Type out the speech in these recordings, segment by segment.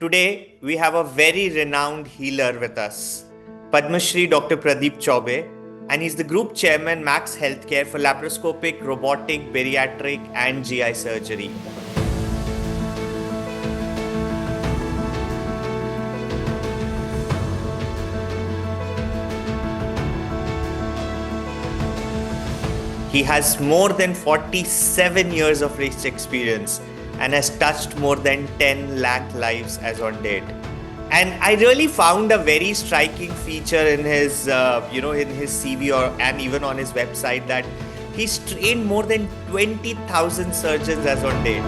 Today, we have a very renowned healer with us, Padma Shri Dr. Pradeep Chowbey, and he's the Group Chairman Max Healthcare for laparoscopic, robotic, bariatric, and GI surgery. He has more than 47 years of rich experience and has touched more than 10 lakh lives as on date. And I really found a very striking feature in his, in his CV and even on his website that he's trained more than 20,000 surgeons as on date.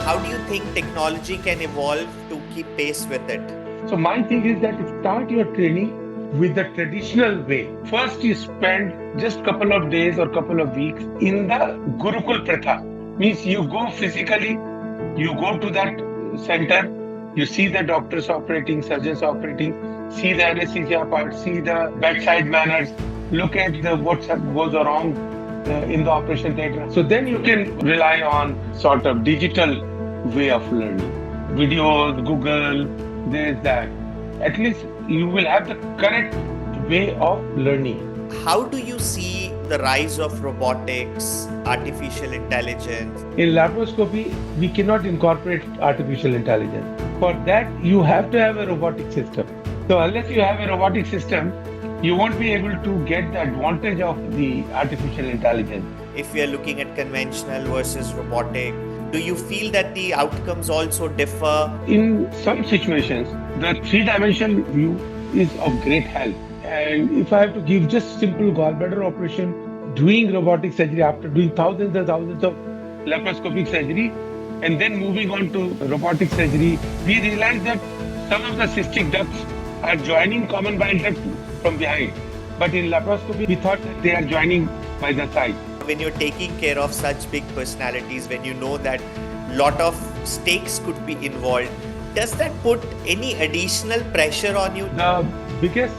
How do you think technology can evolve to keep pace with it? So my thing is that start your training with the traditional way. First, you spend just couple of days or couple of weeks in the Gurukul Pratha. Means you go physically, you go to that center, you see the doctors operating, surgeons operating, see the anesthesia part, see the bedside manners, look at what goes wrong in the operation theatre. So then you can rely on sort of digital way of learning. Videos, Google, there's that. At least you will have the correct way of learning. How do you see the rise of robotics, artificial intelligence? In laparoscopy, we cannot incorporate artificial intelligence. For that, you have to have a robotic system. So unless you have a robotic system, you won't be able to get the advantage of the artificial intelligence. If we are looking at conventional versus robotic, do you feel that the outcomes also differ? In some situations, the three-dimensional view is of great help. And if I have to give just simple gallbladder operation, doing robotic surgery after doing thousands and thousands of laparoscopic surgery, and then moving on to robotic surgery, we realize that some of the cystic ducts are joining common bile duct from behind. But in laparoscopy, we thought that they are joining by the side. When you're taking care of such big personalities, when you know that lot of stakes could be involved, does that put any additional pressure on you? The biggest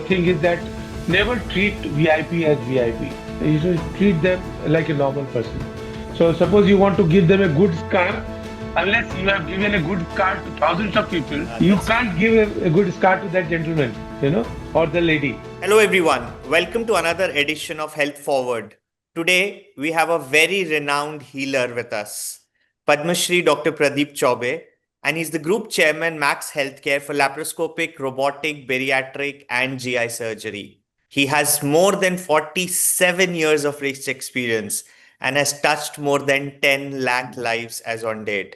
thing is that never treat VIP as VIP. You should treat them like a normal person. So suppose you want to give them a good scar, unless you have given a good scar to thousands of people, you can't give a good scar to that gentleman, or the lady. Hello everyone, welcome to another edition of Health Forward. Today, we have a very renowned healer with us, Padma Shri Dr. Pradeep Chowbey, and he's the Group Chairman Max Healthcare for laparoscopic, robotic, bariatric, and GI surgery. He has more than 47 years of rich experience and has touched more than 10 lakh lives as on date.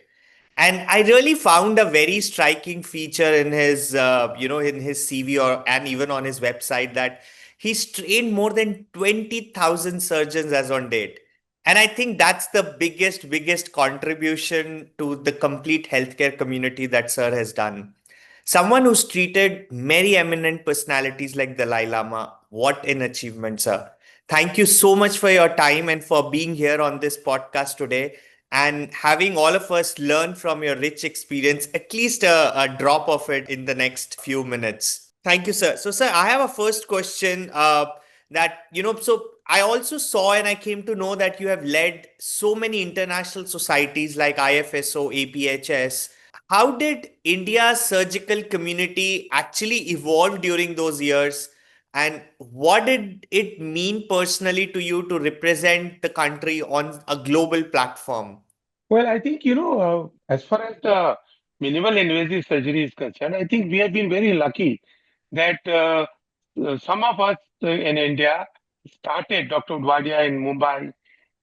And I really found a very striking feature in his, in his CV and even on his website that he's trained more than 20,000 surgeons as on date. And I think that's the biggest contribution to the complete healthcare community that Sir has done. Someone who's treated many eminent personalities like Dalai Lama. What an achievement, sir. Thank you so much for your time and for being here on this podcast today and having all of us learn from your rich experience, at least a drop of it in the next few minutes. Thank you, sir. So, sir, I have a first question so I also saw and I came to know that you have led so many international societies like IFSO, APHS. How did India's surgical community actually evolve during those years? And what did it mean personally to you to represent the country on a global platform? Well, I think, as far as the minimal invasive surgery is concerned, I think we have been very lucky that some of us in India started, Dr. Udwadia in Mumbai,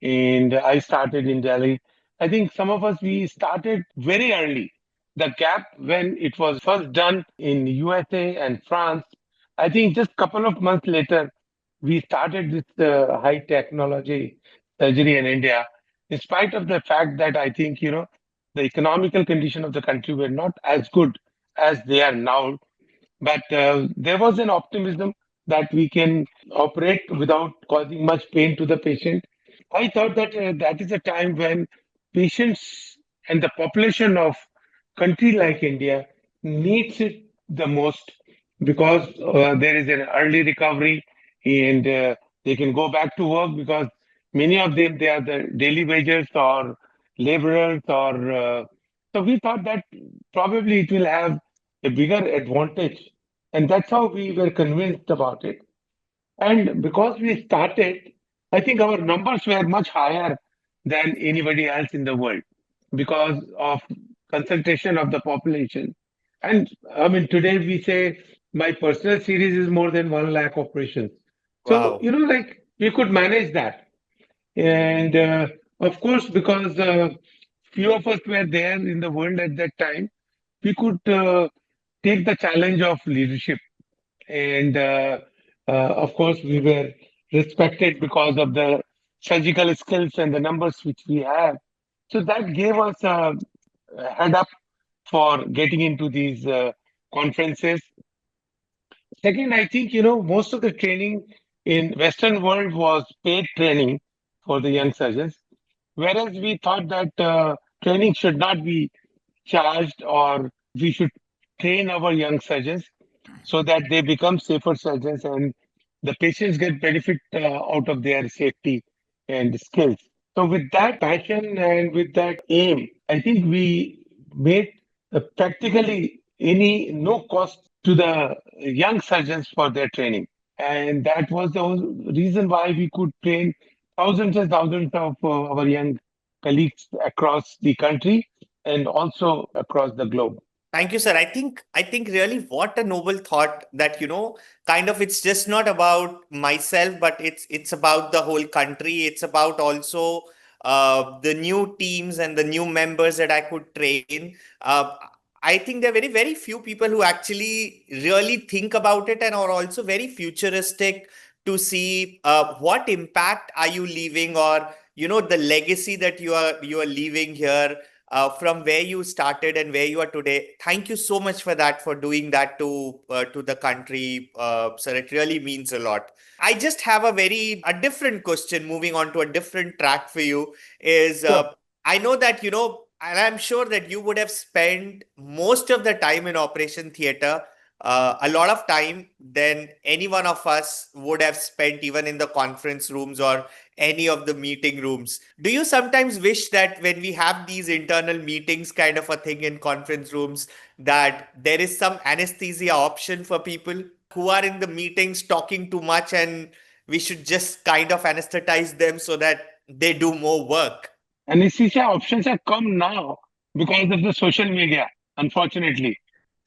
and I started in Delhi. I think some of us, we started very early. The gap when it was first done in USA and France, I think just couple of months later, we started this high technology surgery in India, in spite of the fact that I think, the economical condition of the country were not as good as they are now. But there was an optimism that we can operate without causing much pain to the patient. I thought that that is a time when patients and the population of country like India needs it the most because there is an early recovery and they can go back to work because many of them they are the daily wagers or laborers or so we thought that probably it will have a bigger advantage, and that's how we were convinced about it. And because we started, I think our numbers were much higher than anybody else in the world because of concentration of the population. And I mean, today we say my personal series is more than 1 lakh operations. So, Wow. like we could manage that. And of course, because few of us were there in the world at that time, we could take the challenge of leadership, and of course we were respected because of the surgical skills and the numbers which we have, so that gave us a head up for getting into these conferences. Second, I think most of the training in western world was paid training for the young surgeons, whereas we thought that training should not be charged, or we should train our young surgeons so that they become safer surgeons and the patients get benefit out of their safety and skills. So with that passion and with that aim, I think we made practically any no cost to the young surgeons for their training. And that was the reason why we could train thousands and thousands of our young colleagues across the country and also across the globe. Thank you, sir. I think really what a noble thought that, kind of it's just not about myself, but it's about the whole country. It's about also the new teams and the new members that I could train. I think there are very, very few people who actually really think about it and are also very futuristic to see what impact are you leaving, or the legacy that you are leaving here, from where you started and where you are today. Thank you so much for that, for doing that to the country, sir. It really means a lot. I just have a different question. Moving on to a different track for you is, Sure. I know that and I'm sure that you would have spent most of the time in operation theater. A lot of time than any one of us would have spent even in the conference rooms or any of the meeting rooms. Do you sometimes wish that when we have these internal meetings, kind of a thing in conference rooms, that there is some anesthesia option for people who are in the meetings talking too much, and we should just kind of anesthetize them so that they do more work? Anesthesia options have come now because of the social media, unfortunately.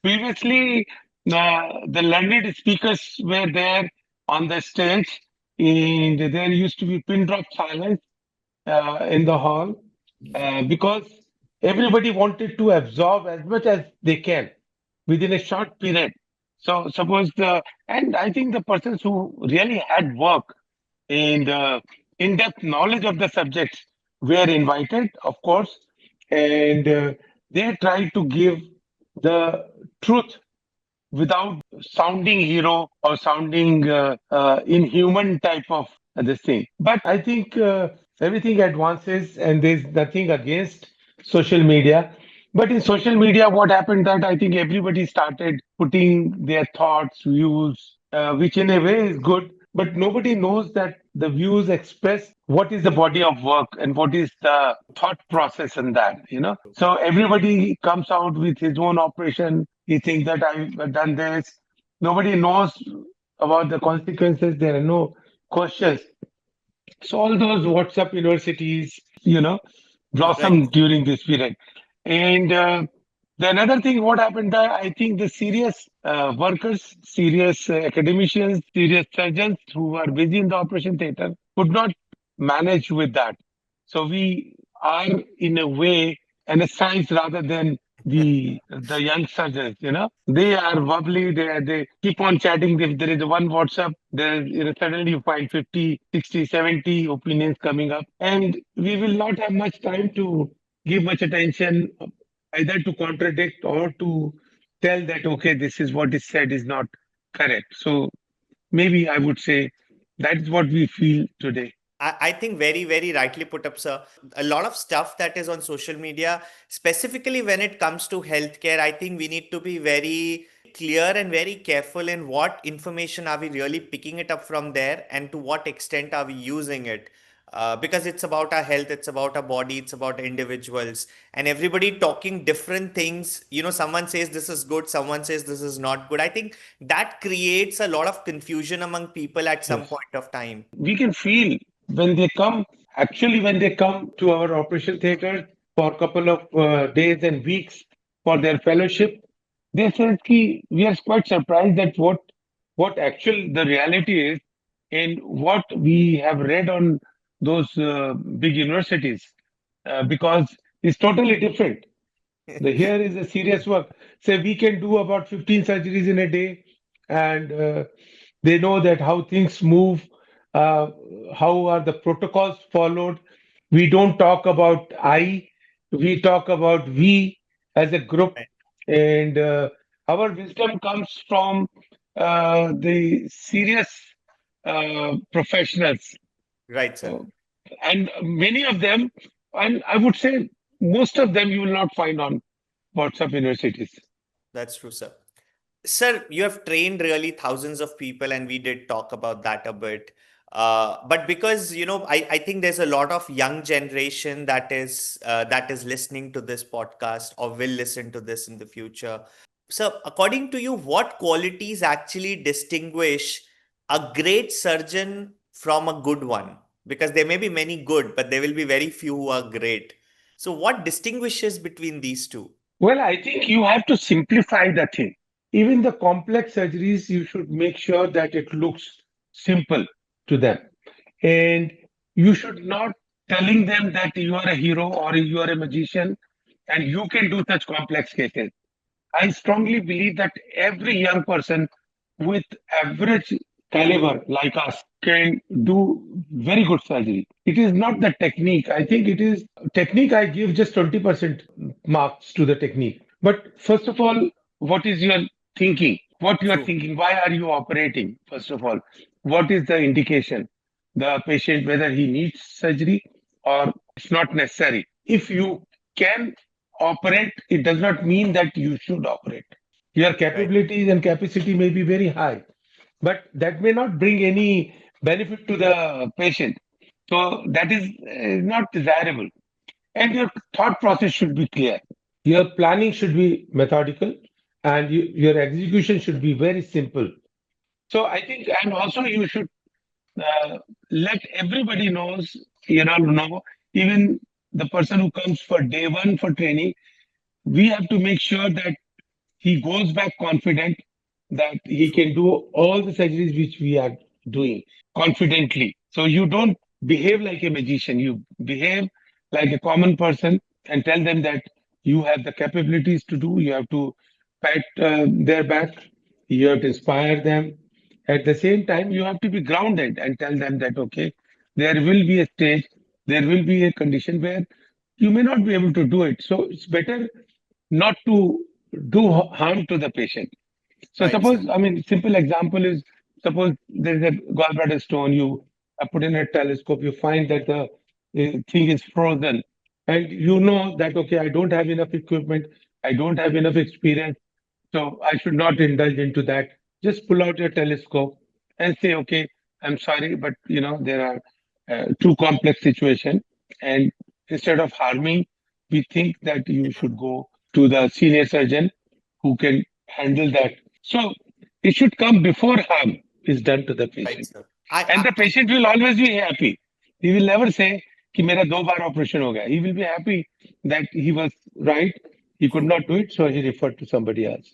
Previously, the learned speakers were there on the stage, and there used to be pin drop silence in the hall because everybody wanted to absorb as much as they can within a short period. So, suppose and I think the persons who really had work and in-depth knowledge of the subjects were invited, of course, and they tried to give the truth without sounding hero or sounding inhuman type of this thing. But I think everything advances, and there's nothing against social media. But in social media, what happened that I think everybody started putting their thoughts, views, which in a way is good, but nobody knows that the views express what is the body of work and what is the thought process in that. So everybody comes out with his own operation. He thinks that I've done this. Nobody knows about the consequences. There are no questions. So all those WhatsApp universities, Right. blossomed during this period. And the another thing, what happened that I think the serious workers, serious academicians, serious surgeons who are busy in the operation theater could not manage with that. So we are in a way anesthetized rather than the young surgeons. They are bubbly. They keep on chatting. If there is one WhatsApp, suddenly you find 50, 60, 70 opinions coming up, and we will not have much time to give much attention either to contradict or to tell that okay, this is what is said is not correct. So maybe I would say that's what we feel today. I think very, very rightly put up, sir. A lot of stuff that is on social media, specifically when it comes to healthcare, I think we need to be very clear and very careful in what information are we really picking it up from there and to what extent are we using it. Because it's about our health, it's about our body, it's about individuals, and everybody talking different things. Someone says this is good, someone says this is not good. I think that creates a lot of confusion among people at some Yes. point of time. We can feel when they come, actually, when they come to our operation theater for a couple of days and weeks for their fellowship, they said ki we are quite surprised that what actual the reality is and what we have read on those big universities, because it's totally different. The here is a serious work. Say we can do about 15 surgeries in a day, and they know that how things move, uh, how are the protocols followed. We don't talk about I, we talk about we as a group, Right, and our wisdom comes from the serious professionals. right, sir. Uh, and many of them, and I would say most of them, you will not find on WhatsApp universities. That's true, sir. Sir, you have trained really thousands of people, and we did talk about that a bit. But because I think there's a lot of young generation that is listening to this podcast or will listen to this in the future. So, according to you, what qualities actually distinguish a great surgeon from a good one? Because there may be many good, but there will be very few who are great. So, what distinguishes between these two? Well, I think you have to simplify the thing. Even the complex surgeries, you should make sure that it looks simple to them. And you should not telling them that you are a hero or you are a magician and you can do such complex cases. I strongly believe that every young person with average caliber like us can do very good surgery. It is not the technique. I think it is technique. I give just 20% marks to the technique. But first of all, what is your thinking? What you are True. thinking? Why are you operating? First of all, what is the indication? The patient, whether he needs surgery or it's not necessary. If you can operate, it does not mean that you should operate. Your Right. capabilities and capacity may be very high, but that may not bring any benefit to the patient. So that is not desirable. And your thought process should be clear. Your planning should be methodical, and your execution should be very simple. So I think, and also you should uh, let everybody know, even the person who comes for day one for training, we have to make sure that he goes back confident that he True. can do all the surgeries which we are doing confidently. So you don't behave like a magician, you behave like a common person and tell them that you have the capabilities to do, you have to pat their back, you have to inspire them. At the same time, you have to be grounded and tell them that, okay, there will be a stage, there will be a condition where you may not be able to do it. So it's better not to do harm to the patient. So Right, sir. suppose, I mean, simple example is suppose there is a gallbladder stone, you put in a telescope, you find that the thing is frozen, and you know that, okay, I don't have enough equipment, I don't have enough experience, so I should not indulge into that. Just pull out your telescope and say, okay, I'm sorry, but there are too complex situation, and instead of harming, we think that you should go to the senior surgeon who can handle that. So it should come before harm is done to the Right, patient, sir. and the patient will always be happy. He will never say कि मेरा 2 बार operation हो गया. He will be happy that he was right. He could True. not do it, so he referred to somebody else.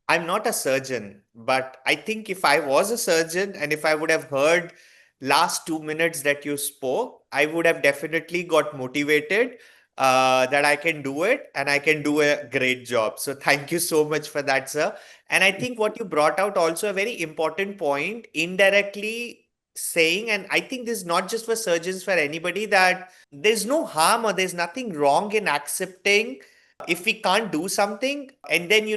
I'm not a surgeon, but I think if I was a surgeon and if I would have heard last 2 minutes that you spoke, I would have definitely got motivated that I can do it and I can do a great job. So thank you so much for that, sir. And I think what you brought out also a very important point, indirectly saying, and I think this is not just for surgeons, for anybody, that there's no harm or there's nothing wrong in accepting if we can't do something, and then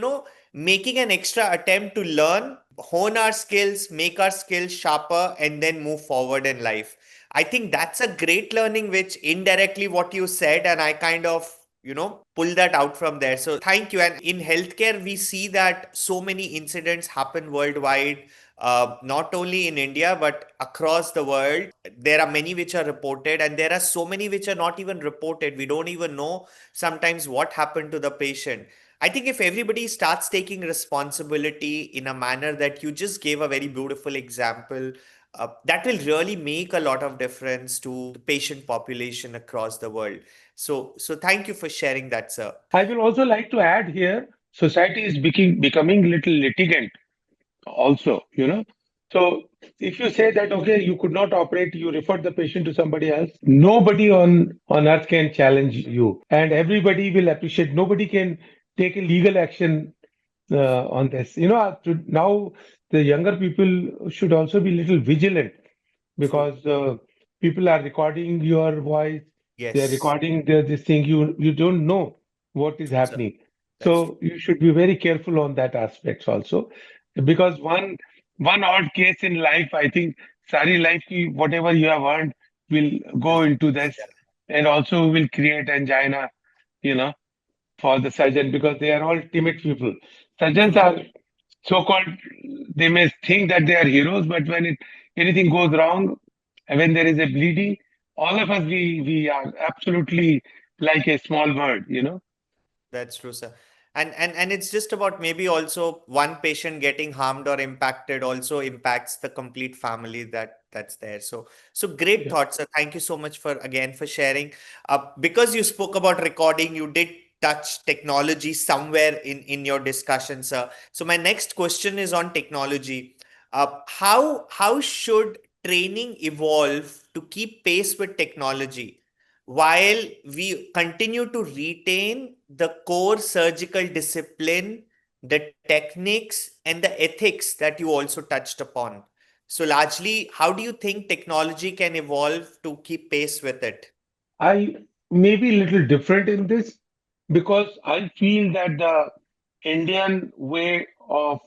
making an extra attempt to learn, hone our skills, make our skills sharper, and then move forward in life. I think that's a great learning, which indirectly what you said, and I kind of pull that out from there. So thank you. And in healthcare, we see that so many incidents happen worldwide, not only in India, but across the world. There are many which are reported, and there are so many which are not even reported. We don't even know sometimes what happened to the patient. I think if everybody starts taking responsibility in a manner that you just gave a very beautiful example, that will really make a lot of difference to the patient population across the world. So thank you for sharing that, sir. I will also like to add here, society is becoming little litigant also, you know. So if you say that, okay, you could not operate, you refer the patient to somebody else, nobody on earth can challenge you, and everybody will appreciate. Nobody can take a legal action on this. Now the younger people should also be little vigilant True. because people are recording your voice, they are Yes. recording this thing. You don't know what is True, sir. happening, That's true. so you should be very careful on that aspects also, because one odd case in life, I think, sari life ki whatever you have earned will go into this, Yeah. and also will create angina, you know, for the surgeon, because they are all timid people. Surgeons True. are so-called, they may think that they are heroes, but when anything goes wrong, when there is a bleeding, all of us, we are absolutely like a small bird, you know. That's true, sir. And it's just about maybe also one patient getting harmed or impacted also impacts the complete family that's there. So great Yeah. thoughts, sir. Thank you so much for again for sharing. Because you spoke about recording, you did touch technology somewhere in your discussion, sir. So my next question is on technology. How should training evolve to keep pace with technology, while we continue to retain the core surgical discipline, the techniques, and the ethics that you also touched upon? So, largely, how do you think technology can evolve to keep pace with it? I may be a little different in this because I feel that the Indian way of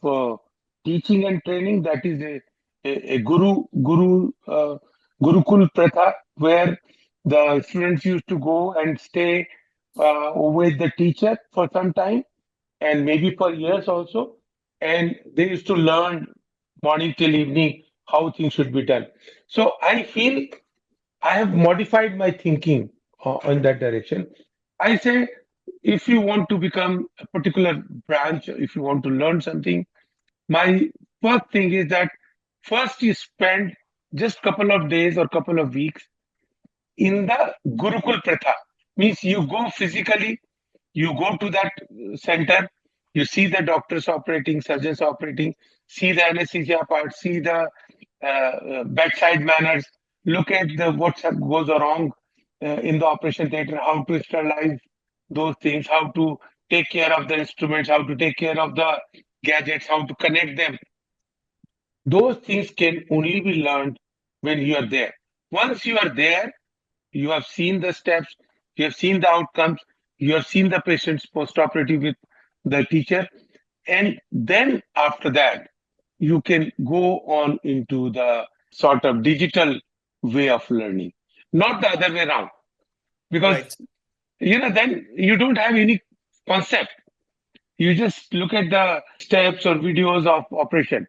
teaching and training, that is a gurukul pratha, where the students used to go and stay with the teacher for some time, and maybe for years also, and they used to learn morning till evening how things should be done. So I feel I have modified my thinking in that direction. I say, if you want to become a particular branch, if you want to learn something, my first thing is that first you spend just couple of days or couple of weeks in the Gurukul Pratha. Means you go physically, you go to that center, you see the doctors operating, surgeons operating, see the anesthesia part, see the bedside manners, look at the goes wrong in the operation theater, how to sterilize those things, how to take care of the instruments, how to take care of the gadgets, how to connect them. Those things can only be learned when you are there. Once you are there, you have seen the steps, you have seen the outcomes, you have seen the patients post-operative with the teacher, and then after that, you can go on into the sort of digital way of learning, not the other way around. Because Right. then you don't have any concept. You just look at the steps or videos of operation,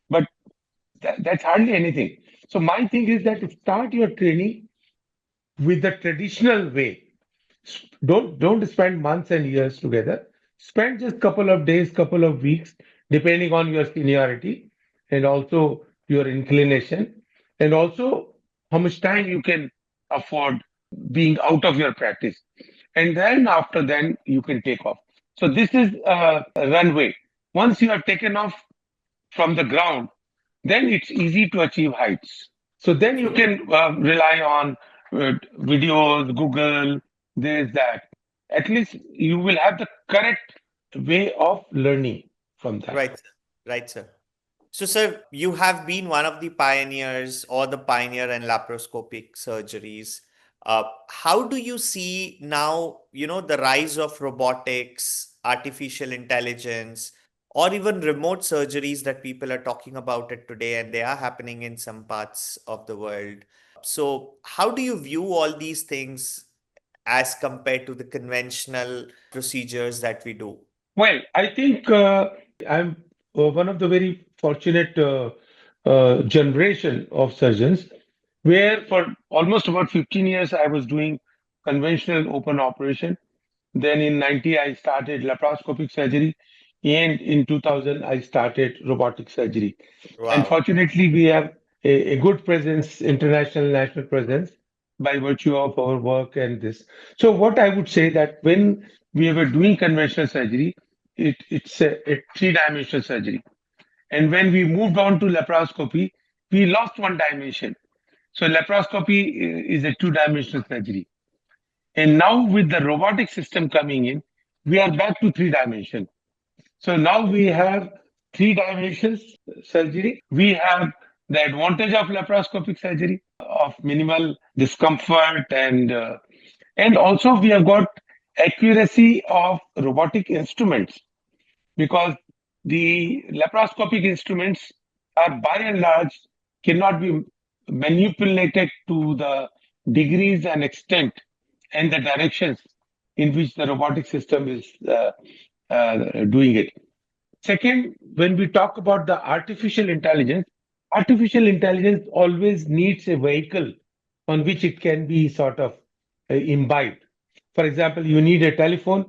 but that's hardly anything. So my thing is that start your training with the traditional way. Don't spend months and years together. Spend just couple of days, couple of weeks, depending on your seniority and also your inclination, and also how much time you can afford being out of your practice. And then after then you can take off. So this is a runway. Once you are taken off from the ground, then it's easy to achieve heights. So then you True. can rely on videos, Google, this, that. At least you will have the correct way of learning from that. Right. Right, sir. So, sir, you have been one of the pioneers or the pioneer in laparoscopic surgeries. How do you see now, the rise of robotics, artificial intelligence, or even remote surgeries that people are talking about it today, and they are happening in some parts of the world? So, how do you view all these things? as compared to the conventional procedures that we do? Well, I think I'm one of the very fortunate generation of surgeons where for almost about 15 years I was doing conventional open operation. Then in 90 I started laparoscopic surgery, and in 2000 I started robotic surgery. And Wow. fortunately, we have a good presence, international, national presence, by virtue of our work and this. So, what I would say that when we were doing conventional surgery, it's a three-dimensional surgery. And when we moved on to laparoscopy, we lost one dimension. So, laparoscopy is a two-dimensional surgery. And now with the robotic system coming in, we are back to three dimension. So now we have three dimensions surgery. We have the advantage of laparoscopic surgery of minimal discomfort, and also we have got accuracy of robotic instruments, because the laparoscopic instruments are by and large cannot be manipulated to the degrees and extent and the directions in which the robotic system is doing it. Second, when we talk about the artificial intelligence always needs a vehicle on which it can be sort of imbibed. For example, you need a telephone,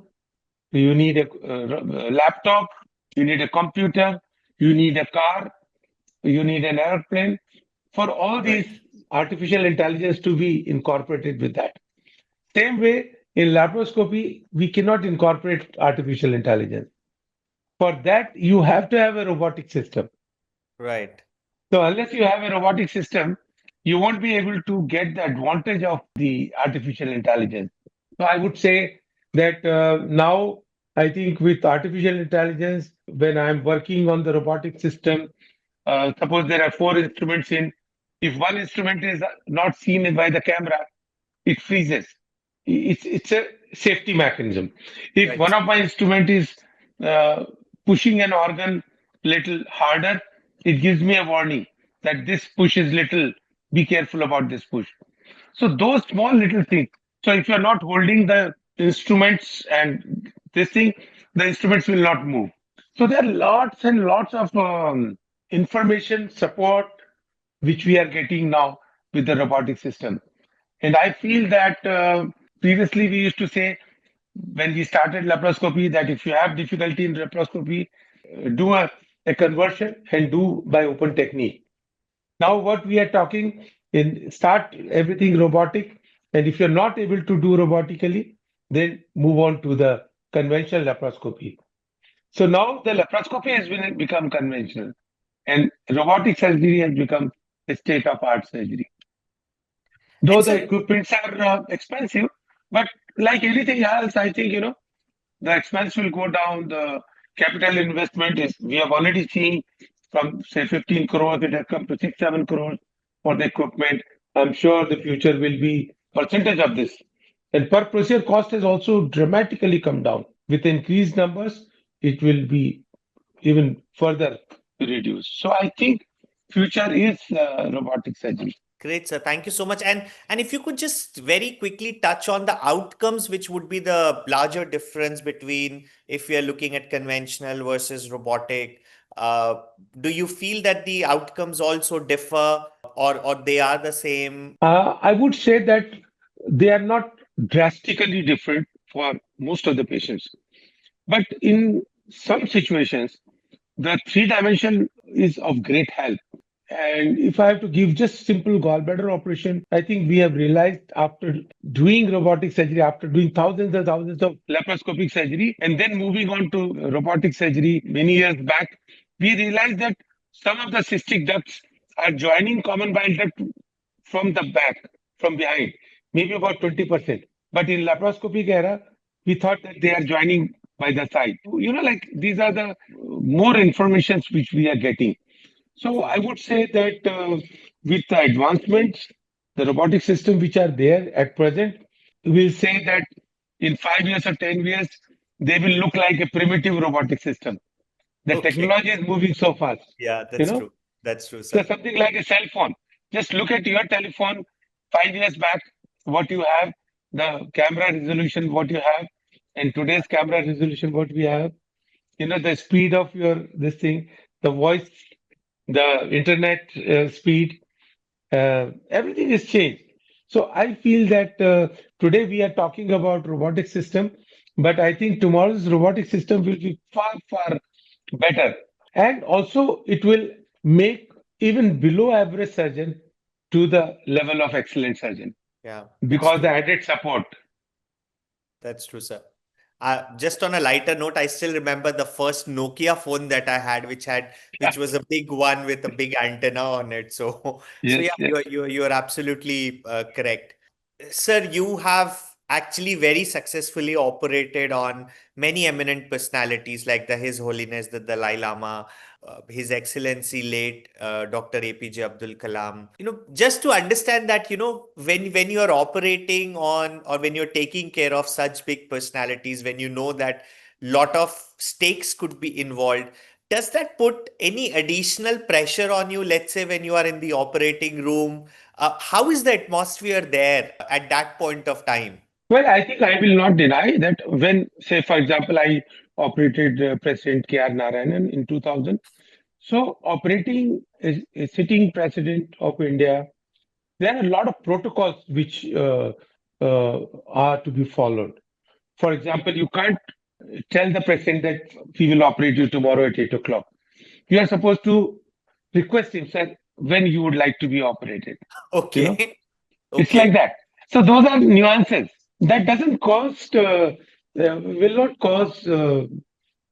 you need a laptop, you need a computer, you need a car, you need an airplane. For all these Right. artificial intelligence to be incorporated with that. Same way, in laparoscopy, we cannot incorporate artificial intelligence. For that, you have to have a robotic system. Right. So unless you have a robotic system, you won't be able to get the advantage of the artificial intelligence. So I would say that now I think with artificial intelligence, when I'm working on the robotic system, suppose there are four instruments in, if one instrument is not seen by the camera, it freezes. It's a safety mechanism. If one Right. of my instrument is uh, pushing an organ little harder, it gives me a warning that this push is little. Be careful about this push. So those small little things. So if you're not holding the instruments and this thing, the instruments will not move. So there are lots and lots of information support which we are getting now with the robotic system. And I feel that previously we used to say when we started laparoscopy that if you have difficulty in laparoscopy, do a conversion and do by open technique. Now what we are talking in start everything robotic, and if you're not able to do robotically, then move on to the conventional laparoscopy. So now the laparoscopy has become conventional, and robotic surgery has become a state of art surgery. Though And the sir, equipments are expensive, but like anything else, I think the expense will go down. The capital investment is we have already seen from say 15 crores, it has come to 6-7 crores for the equipment. I'm sure the future will be percentage of this. And per procedure cost has also dramatically come down. With increased numbers, it will be even further reduced. So I think future is robotic surgery. great, sir. Thank you so much. And if you could just very quickly touch on the outcomes, which would be the larger difference between if we are looking at conventional versus robotic. Uh, do you feel that the outcomes also differ, or they are the same? I would say that they are not drastically different for most of the patients. But in some situations, the three dimension is of great help. And if I have to give just simple gallbladder operation, I think we have realized after doing robotic surgery, after doing thousands and thousands of laparoscopic surgery, and then moving on to robotic surgery many years back, we realized that some of the cystic ducts are joining common bile duct from the back, from behind, maybe about 20%. But in laparoscopic era, we thought that they are joining by the side. Like these are the more informations which we are getting. So I would say that with the advancements, the robotic system which are there at present, we'll say that in 5 years or 10 years, they will look like a primitive robotic system. The Okay. technology is moving so fast, Yeah, you that's know. true. That's true, So sir. something like a cell phone. Just look at your telephone 5 years back, what you have. the camera resolution what you have, and today's camera resolution what we have, the speed of your this thing, the voice, the internet speed, everything is changed. So I feel that today we are talking about robotic system, but I think tomorrow's robotic system will be far, far better. And also it will make even below average surgeon to the level of excellent surgeon Yeah, that's because the true. added support. That's true, sir. Just on a lighter note, I still remember the first Nokia phone that I had, which was a big one with a big antenna on it. So, so Yes, yeah, yes. you're absolutely correct. Sir, you have actually very successfully operated on many eminent personalities like His Holiness the Dalai Lama, His Excellency late Dr. APJ Abdul Kalam. Just to understand that, when you are operating on or when you're taking care of such big personalities, when you know that lot of stakes could be involved, does that put any additional pressure on you, let's say when you are in the operating room? How is the atmosphere there at that point of time? Well, I think I will not deny that when, say, for example, I operated President K.R. Narayanan in 2000. So, operating a sitting president of India, there are a lot of protocols which are to be followed. For example, you can't tell the president that we will operate you tomorrow at 8 o'clock. You are supposed to request him, sir, when you would like to be operated. You know, Okay. it's like Okay. that. So those are nuances that doesn't will not cause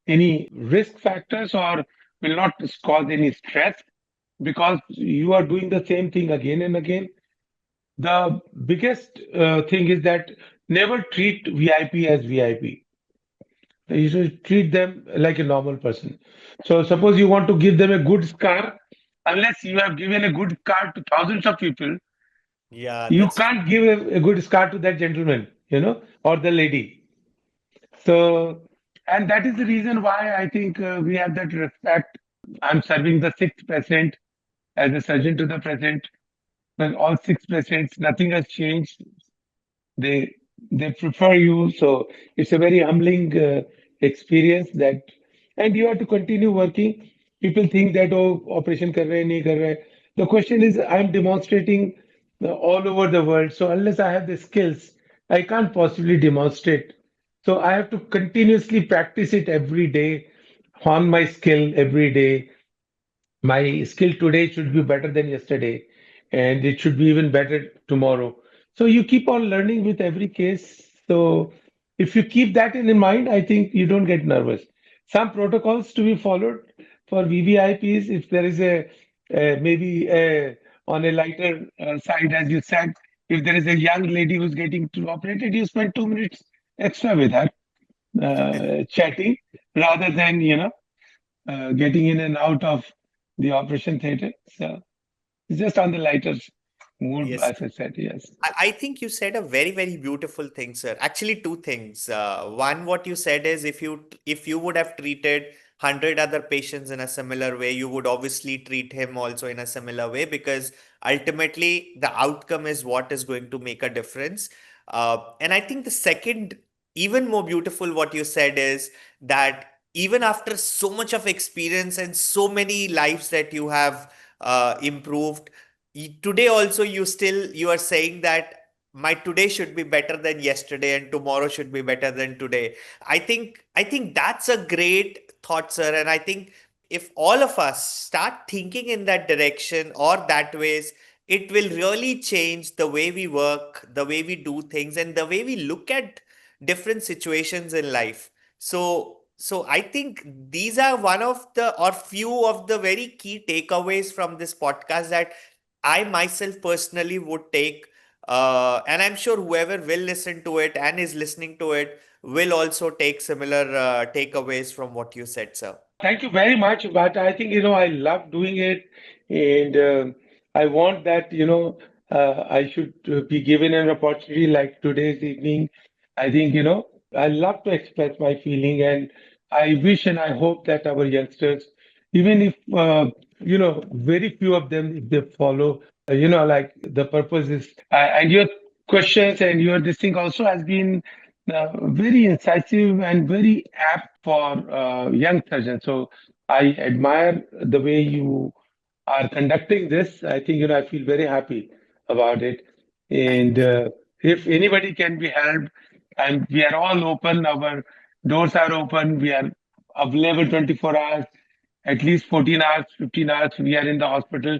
any risk factors or will not cause any stress because you are doing the same thing again and again. The biggest thing is that never treat VIP as VIP. You should treat them like a normal person. So suppose you want to give them a good car, unless you have given a good car to thousands of people, Yeah, you that's can't give a good car to that gentleman, or the lady. So, and that is the reason why I think we have that respect. I'm serving the sixth president as a surgeon to the president. Well, all six presidents, nothing has changed. They they prefer you, so it's a very humbling experience that, and you have to continue working. People think that oh, operation kar rahe, nahi kar rahe. The question is, I'm demonstrating all over the world, so unless I have the skills, I can't possibly demonstrate. So I have to continuously practice it every day, hone my skill every day. My skill today should be better than yesterday, and it should be even better tomorrow. So you keep on learning with every case. So if you keep that in mind, I think you don't get nervous. Some protocols to be followed for VVIPs. If there is maybe on a lighter side, as you said, if there is a young lady who's getting to operated, you spend 2 minutes extra with her chatting rather than getting in and out of the operation theater. So it's just on the lighter mood, yes. as I said, yes. I think you said a very, very beautiful thing, sir. Actually, two things. One, what you said is if you would have treated 100 other patients in a similar way, you would obviously treat him also in a similar way because ultimately the outcome is what is going to make a difference. And I think the second, even more beautiful, what you said is that even after so much of experience and so many lives that you have improved, today also you are saying that my today should be better than yesterday and tomorrow should be better than today. I think that's a great thought, sir, and I think if all of us start thinking in that direction or that ways, it will really change the way we work, the way we do things, and the way we look at different situations in life. So I think these are one of the or few of the very key takeaways from this podcast that I myself personally would take, and I'm sure whoever will listen to it and is listening to it will also take similar takeaways from what you said, sir. Thank you very much. But I think, I love doing it. And I want that, I should be given an opportunity like today's evening. I think, I love to express my feeling. And I wish and I hope that our youngsters, even if, very few of them, if they follow, like the purpose is, and you're questions and your this thing also has been very incisive and very apt for young surgeons. So I admire the way you are conducting this. I think, I feel very happy about it. And Thank you. if anybody can be helped, and we are all open, our doors are open, we are available 24 hours, at least 14 hours, 15 hours, we are in the hospital.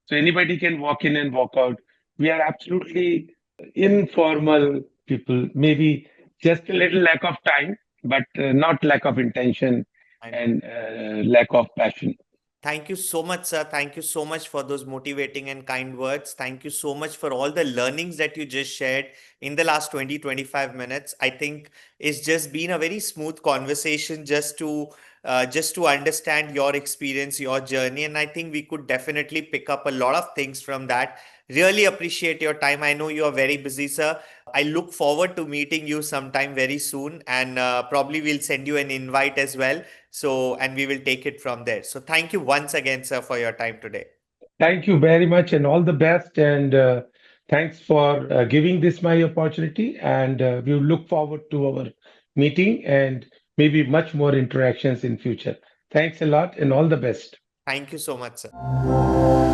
So anybody can walk in and walk out. We are absolutely informal people, maybe just a little lack of time, but not lack of intention I know. and lack of passion. Thank you so much, sir. Thank you so much for those motivating and kind words. Thank you so much for all the learnings that you just shared in the last 20-25 minutes. I think it's just been a very smooth conversation just to understand your experience, your journey. And I think we could definitely pick up a lot of things from that. Really appreciate your time. I know you are very busy, sir. I look forward to meeting you sometime very soon, and probably we'll send you an invite as well. So, and we will take it from there. So, thank you once again, sir, for your time today. Thank you very much and all the best. And thanks for giving this my opportunity. And we look forward to our meeting and maybe much more interactions in future. Thanks a lot and all the best. Thank you so much, sir.